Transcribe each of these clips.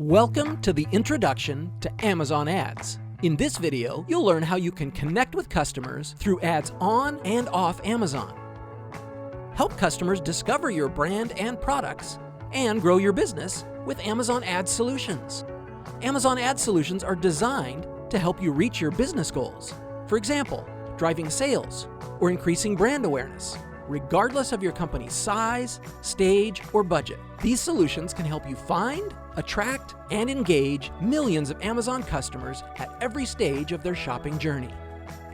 Welcome to the introduction to Amazon Ads. In this video, you'll learn how you can connect with customers through ads on and off Amazon. Help customers discover your brand and products, and grow your business with Amazon Ad Solutions. Amazon Ad Solutions are designed to help you reach your business goals. For example, driving sales or increasing brand awareness, regardless of your company's size, stage, or budget. These solutions can help you find, attract, and engage millions of Amazon customers at every stage of their shopping journey.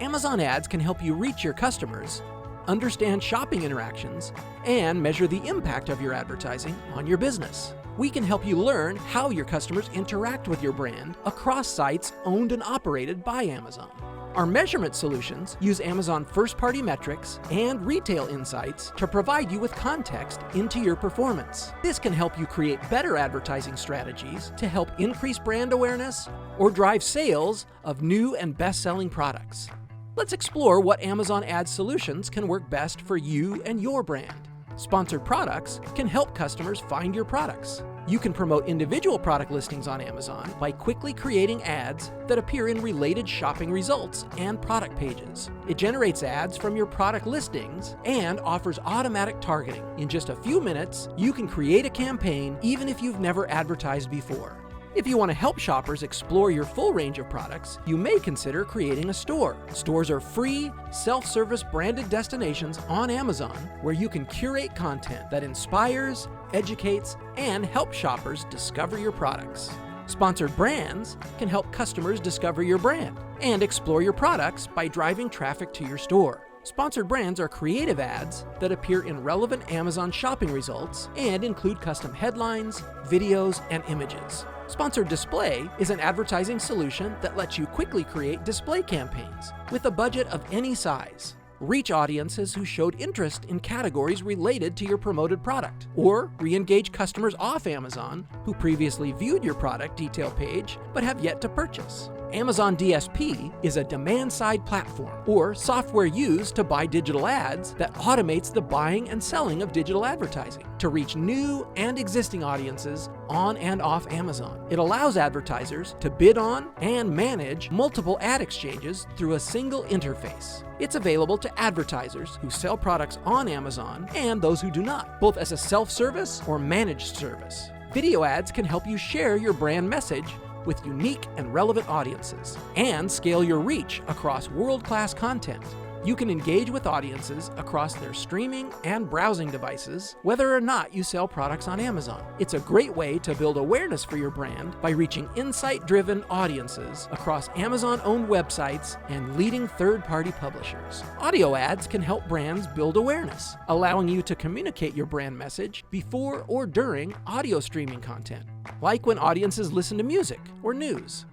Amazon Ads can help you reach your customers, understand shopping interactions, and measure the impact of your advertising on your business. We can help you learn how your customers interact with your brand across sites owned and operated by Amazon. Our measurement solutions use Amazon first-party metrics and retail insights to provide you with context into your performance. This can help you create better advertising strategies to help increase brand awareness or drive sales of new and best-selling products. Let's explore what Amazon Ad Solutions can work best for you and your brand. Sponsored products can help customers find your products. You can promote individual product listings on Amazon by quickly creating ads that appear in related shopping results and product pages. It generates ads from your product listings and offers automatic targeting. In just a few minutes, you can create a campaign even if you've never advertised before. If you want to help shoppers explore your full range of products, you may consider creating a store. Stores are free, self-service branded destinations on Amazon where you can curate content that inspires, educates, and helps shoppers discover your products. Sponsored brands can help customers discover your brand and explore your products by driving traffic to your store. Sponsored brands are creative ads that appear in relevant Amazon shopping results and include custom headlines, videos, and images. Sponsored display is an advertising solution that lets you quickly create display campaigns with a budget of any size. Reach audiences who showed interest in categories related to your promoted product, or re-engage customers off Amazon who previously viewed your product detail page but have yet to purchase. Amazon DSP is a demand-side platform or software used to buy digital ads that automates the buying and selling of digital advertising to reach new and existing audiences on and off Amazon. It allows advertisers to bid on and manage multiple ad exchanges through a single interface. It's available to advertisers who sell products on Amazon and those who do not, both as a self-service or managed service. Video ads can help you share your brand message with unique and relevant audiences, and scale your reach across world-class content. You can engage with audiences across their streaming and browsing devices, whether or not you sell products on Amazon. It's a great way to build awareness for your brand by reaching insight-driven audiences across Amazon-owned websites and leading third-party publishers. Audio ads can help brands build awareness, allowing you to communicate your brand message before or during audio streaming content, like when audiences listen to music or news.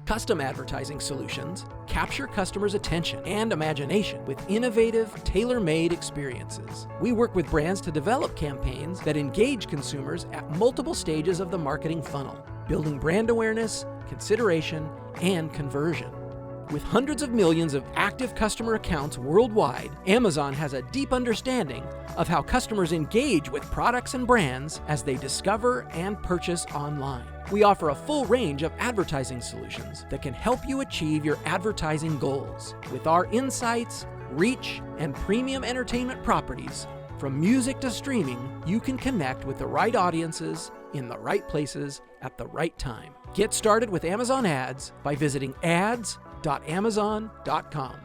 Custom advertising solutions capture customers' attention and imagination with innovative, tailor-made experiences. We work with brands to develop campaigns that engage consumers at multiple stages of the marketing funnel, building brand awareness, consideration, and conversion. With hundreds of millions of active customer accounts worldwide, Amazon has a deep understanding of how customers engage with products and brands as they discover and purchase online. We offer a full range of advertising solutions that can help you achieve your advertising goals. With our insights, reach, and premium entertainment properties, from music to streaming, you can connect with the right audiences in the right places at the right time. Get started with Amazon Ads by visiting ads.amazon.com.